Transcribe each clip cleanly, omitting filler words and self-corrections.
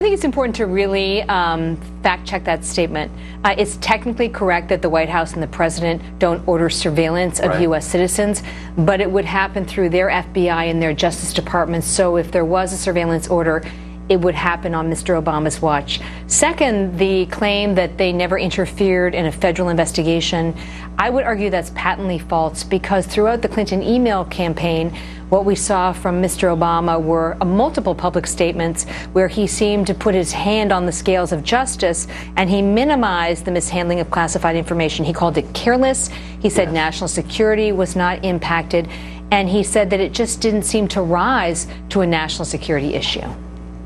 I think it's important to really fact check that statement. It's technically correct that the White House and the president don't order surveillance of U.S. citizens, but it would happen through their FBI and their Justice Department. So if there was a surveillance order, it would happen on Mr. Obama's watch. Second, the claim that they never interfered in a federal investigation, I would argue that's patently false, because throughout the Clinton email campaign, what we saw from Mr. Obama were multiple public statements where he seemed to put his hand on the scales of justice, and he minimized the mishandling of classified information. He called it careless. He said national security was not impacted, and he said that it just didn't seem to rise to a national security issue.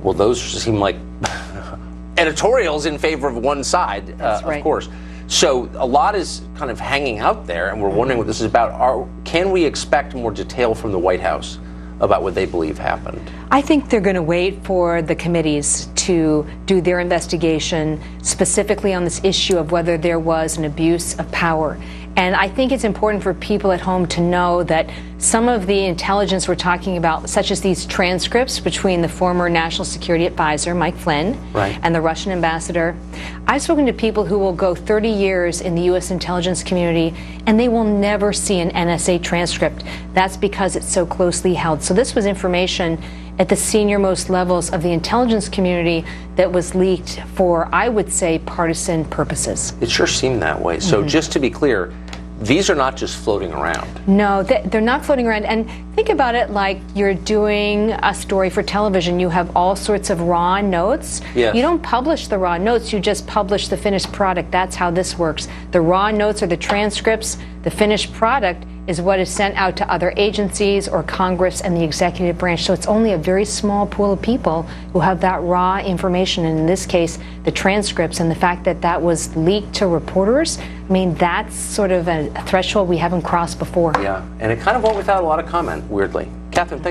Well, those seem like editorials in favor of one side, right. Of course. So a lot is kind of hanging out there, and we're wondering what this is about. Can we expect more detail from the White House about what they believe happened? I think they're going to wait for the committees to do their investigation specifically on this issue of whether there was an abuse of power. And I think it's important for people at home to know that some of the intelligence we're talking about, such as these transcripts between the former National Security Advisor, Mike Flynn, and the Russian ambassador, I've spoken to people who will go 30 years in the U.S. intelligence community, and they will never see an NSA transcript. That's because it's so closely held. So this was information at the senior-most levels of the intelligence community that was leaked for, I would say, partisan purposes. It sure seemed that way. So just to be clear, these are not just floating around. No, they're not floating around. And think about it like you're doing a story for television. You have all sorts of raw notes. Yes. You don't publish the raw notes. You just publish the finished product. That's how this works. The raw notes are the transcripts. The finished product is what is sent out to other agencies or Congress and the executive branch. So it's only a very small pool of people who have that raw information. And in this case, the transcripts, and the fact that that was leaked to reporters, I mean, that's sort of a threshold we haven't crossed before. Yeah, and it kind of went without a lot of comment, weirdly. Catherine, thank you.